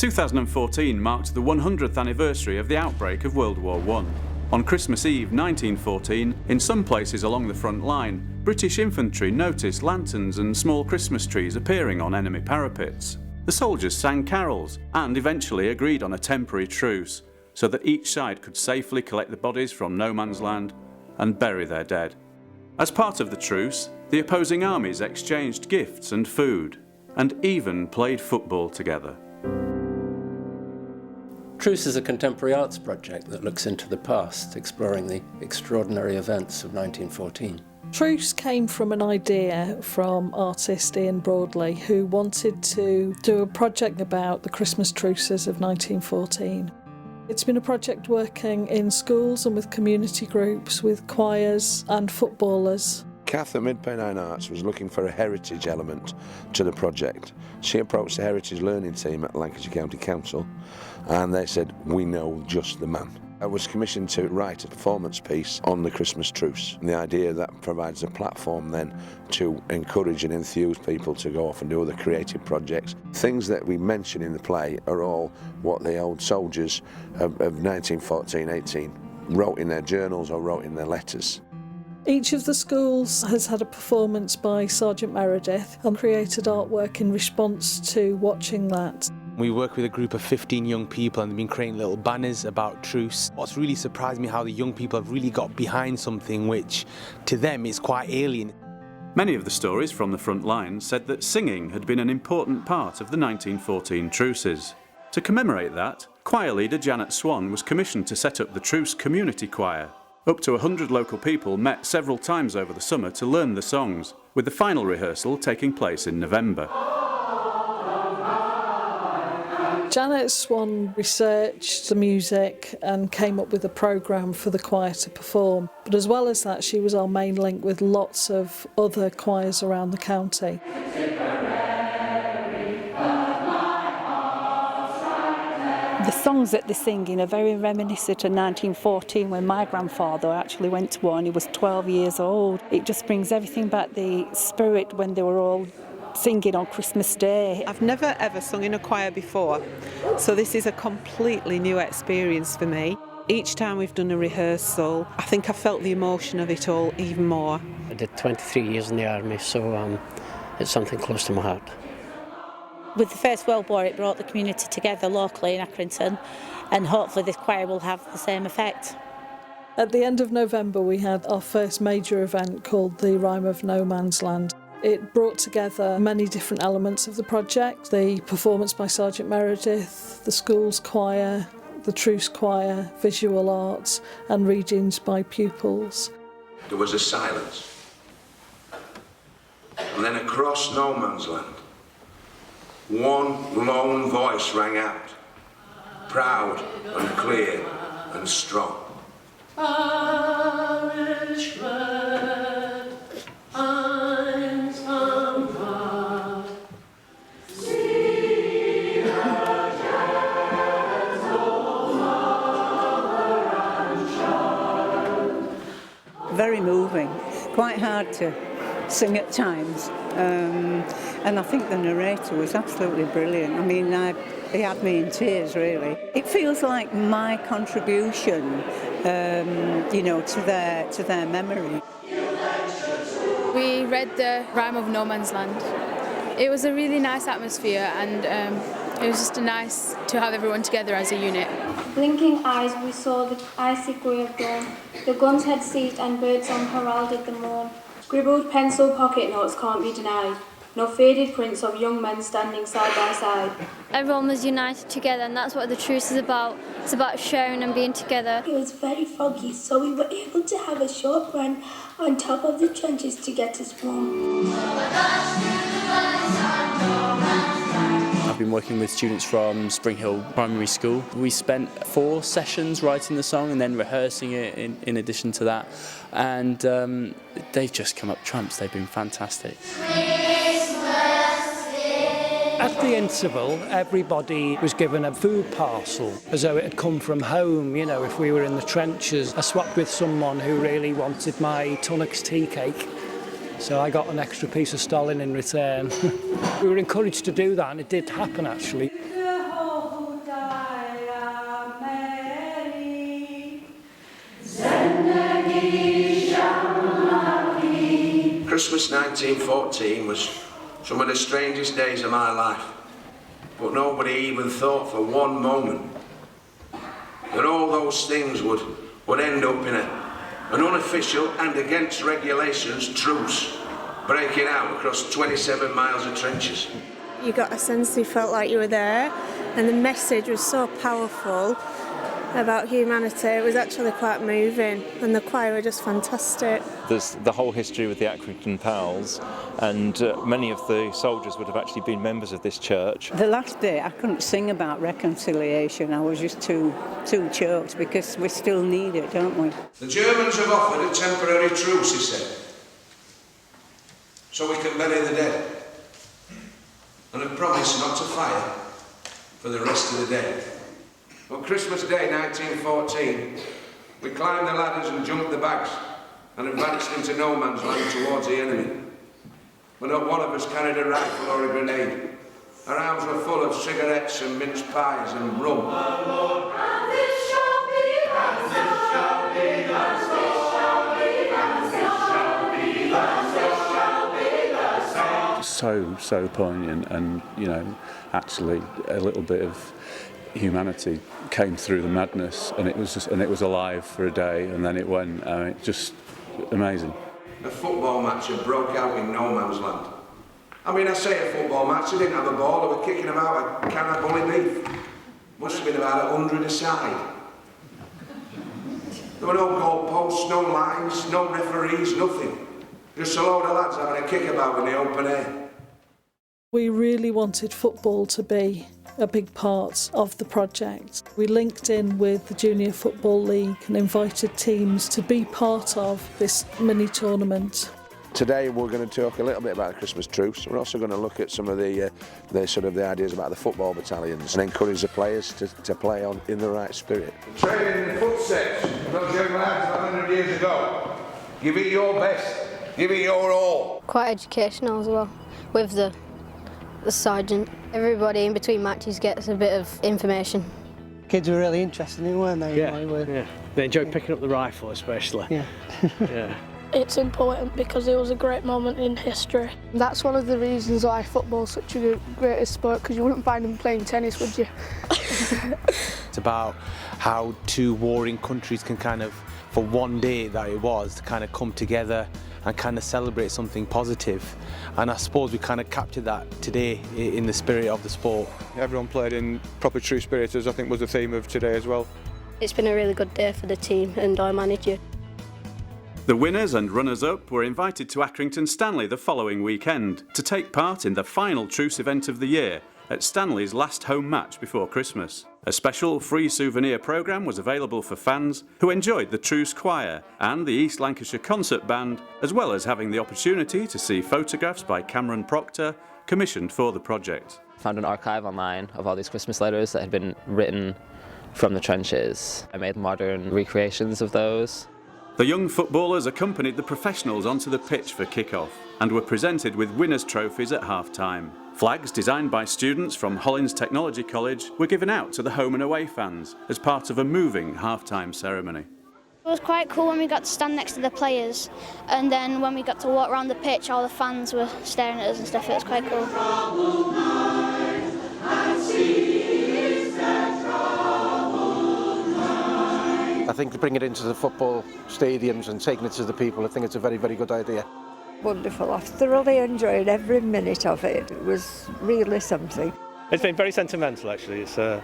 2014 marked the 100th anniversary of the outbreak of World War I. On Christmas Eve 1914, in some places along the front line, British infantry noticed lanterns and small Christmas trees appearing on enemy parapets. The soldiers sang carols and eventually agreed on a temporary truce so that each side could safely collect the bodies from no man's land and bury their dead. As part of the truce, the opposing armies exchanged gifts and food and even played football together. Truce is a contemporary arts project that looks into the past, exploring the extraordinary events of 1914. Truce came from an idea from artist Ian Broadley, who wanted to do a project about the Christmas truces of 1914. It's been a project working in schools and with community groups, with choirs and footballers. Kath at Mid-Pennine Arts was looking for a heritage element to the project. She approached the Heritage Learning team at Lancashire County Council and they said, "We know just the man." I was commissioned to write a performance piece on the Christmas truce. And the idea that provides a platform then to encourage and enthuse people to go off and do other creative projects. Things that we mention in the play are all what the old soldiers of 1914-18 wrote in their journals or wrote in their letters. Each of the schools has had a performance by Sergeant Meredith and created artwork in response to watching that. We work with a group of 15 young people and they've been creating little banners about truce. What's really surprised me how the young people have really got behind something which to them is quite alien. Many of the stories from the front line said that singing had been an important part of the 1914 truces. To commemorate that, choir leader Janet Swan was commissioned to set up the Truce Community Choir. Up to 100 local people met several times over the summer to learn the songs, with the final rehearsal taking place in November. Janet Swan researched the music and came up with a programme for the choir to perform. But as well as that, she was our main link with lots of other choirs around the county. The songs that they're singing are very reminiscent of 1914 when my grandfather actually went to war and he was 12 years old. It just brings everything back, the spirit when they were all singing on Christmas Day. I've never ever sung in a choir before, so this is a completely new experience for me. Each time we've done a rehearsal, I think I felt the emotion of it all even more. I did 23 years in the army, so it's something close to my heart. With the First World War, it brought the community together locally in Accrington, and hopefully this choir will have the same effect. At the end of November, we had our first major event called the Rhyme of No Man's Land. It brought together many different elements of the project: the performance by Sergeant Meredith, the school's choir, the Truce choir, visual arts and readings by pupils. There was a silence. And then across no man's land, one lone voice rang out, proud and clear and strong. Very moving, quite hard to sing at times, and I think the narrator was absolutely brilliant. I mean, he had me in tears, really. It feels like my contribution, to their memory. We read the Rhyme of No Man's Land. It was a really nice atmosphere, and it was just nice to have everyone together as a unit. Blinking eyes, we saw the icy grey of dawn. The guns had ceased and birdsong heralded the morn. Scribbled pencil pocket notes can't be denied. No faded prints of young men standing side by side. Everyone was united together, and that's what the truce is about. It's about sharing and being together. It was very foggy, so we were able to have a short run on top of the trenches to get us warm. I've been working with students from Spring Hill Primary School. We spent 4 sessions writing the song and then rehearsing it in addition to that. And they've just come up trumps. They've been fantastic. At the interval, everybody was given a food parcel, as though it had come from home, you know, if we were in the trenches. I swapped with someone who really wanted my Tunnocks tea cake, so I got an extra piece of Stalin in return. We were encouraged to do that, and it did happen, actually. Christmas 1914 was some of the strangest days of my life, but nobody even thought for one moment that all those things would end up in an unofficial and against regulations truce breaking out across 27 miles of trenches. You got a sense you felt like you were there, and the message was so powerful about humanity. It was actually quite moving, and the choir were just fantastic. There's the whole history with the Accrington Pals, and many of the soldiers would have actually been members of this church. The last day I couldn't sing about reconciliation. I was just too choked, because we still need it, don't we? The Germans have offered a temporary truce, he said, so we can bury the dead, and have promised not to fire for the rest of the day. On Christmas Day 1914, we climbed the ladders and jumped the bags and advanced into no man's land towards the enemy. But not one of us carried a rifle or a grenade. Our arms were full of cigarettes and mince pies and rum. So poignant, and actually a little bit of humanity came through the madness, and it was alive for a day, and then it went. Just amazing. A football match had broke out in no man's land. I mean, I say a football match, they didn't have a ball, they were kicking about a can of bully beef. Must have been about 100 a side. There were no goal posts, no lines, no referees, nothing. Just a load of lads having a kick about in the open air. We really wanted football to be a big part of the project. We linked in with the Junior Football League and invited teams to be part of this mini tournament. Today we're going to talk a little bit about the Christmas truce. We're also going to look at some of the ideas about the football battalions and encourage the players to play on in the right spirit. Training in the footsteps of those young lads 100 years ago. Give it your best. Give it your all. Quite educational as well, with the sergeant. Everybody in between matches gets a bit of information. Kids were really interested in it, weren't they? Yeah. They enjoyed picking up the rifle especially. Yeah. Yeah. It's important because it was a great moment in history. That's one of the reasons why football's such a great sport, because you wouldn't find them playing tennis, would you? It's about how two warring countries can kind of, for one day that it was, to kind of come together and kind of celebrate something positive. And I suppose we kind of captured that today in the spirit of the sport. Everyone played in proper true spirit, as I think was the theme of today as well. It's been a really good day for the team and our manager. The winners and runners-up were invited to Accrington Stanley the following weekend to take part in the final Truce event of the year at Stanley's last home match before Christmas. A special free souvenir programme was available for fans who enjoyed the Truce Choir and the East Lancashire Concert Band, as well as having the opportunity to see photographs by Cameron Proctor commissioned for the project. I found an archive online of all these Christmas letters that had been written from the trenches. I made modern recreations of those. The young footballers accompanied the professionals onto the pitch for kick-off and were presented with winners' trophies at half-time. Flags designed by students from Hollins Technology College were given out to the home and away fans as part of a moving half-time ceremony. It was quite cool when we got to stand next to the players, and then when we got to walk around the pitch, all the fans were staring at us and stuff. It was quite cool. I think to bring it into the football stadiums and taking it to the people, I think it's a very, very good idea. Wonderful. I've thoroughly enjoyed every minute of it. It was really something. It's been very sentimental, actually. It's a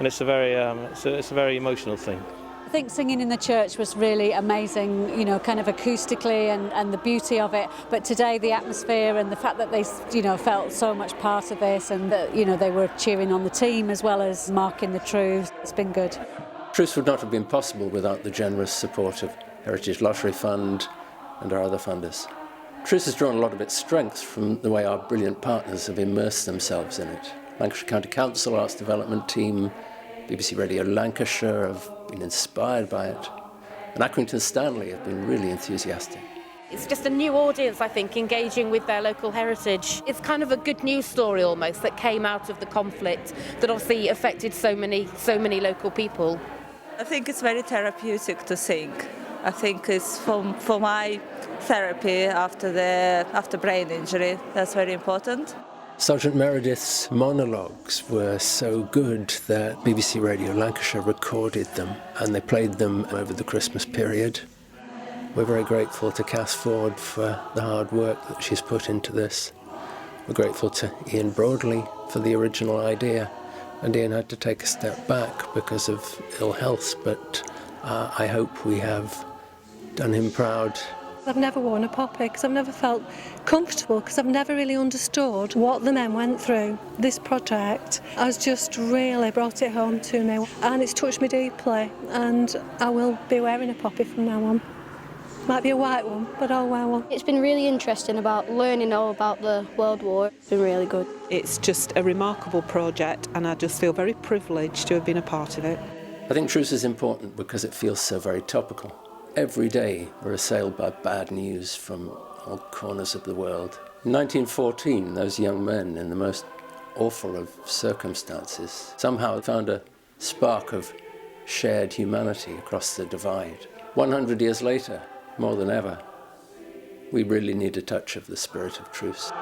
very emotional thing. I think singing in the church was really amazing, kind of acoustically and the beauty of it. But today, the atmosphere and the fact that they, felt so much part of this, and that, they were cheering on the team as well as marking the truce. It's been good. Truce would not have been possible without the generous support of Heritage Lottery Fund and our other funders. Truce has drawn a lot of its strength from the way our brilliant partners have immersed themselves in it. Lancashire County Council Arts Development Team, BBC Radio Lancashire have been inspired by it, and Accrington Stanley have been really enthusiastic. It's just a new audience, I think, engaging with their local heritage. It's kind of a good news story almost that came out of the conflict that obviously affected so many local people. I think it's very therapeutic to sing. I think it's for my therapy after brain injury. That's very important. Sergeant Meredith's monologues were so good that BBC Radio Lancashire recorded them and they played them over the Christmas period. We're very grateful to Cass Ford for the hard work that she's put into this. We're grateful to Ian Broadley for the original idea, and Ian had to take a step back because of ill health, but I hope we have done him proud. I've never worn a poppy because I've never felt comfortable, because I've never really understood what the men went through. This project has just really brought it home to me, and it's touched me deeply, and I will be wearing a poppy from now on. Might be a white one, but I'll wear one. It's been really interesting about learning all about the World War. It's been really good. It's just a remarkable project, and I just feel very privileged to have been a part of it. I think Truce is important because it feels so very topical. Every day we're assailed by bad news from all corners of the world. In 1914, those young men, in the most awful of circumstances, somehow found a spark of shared humanity across the divide. 100 years later, more than ever, we really need a touch of the spirit of truce.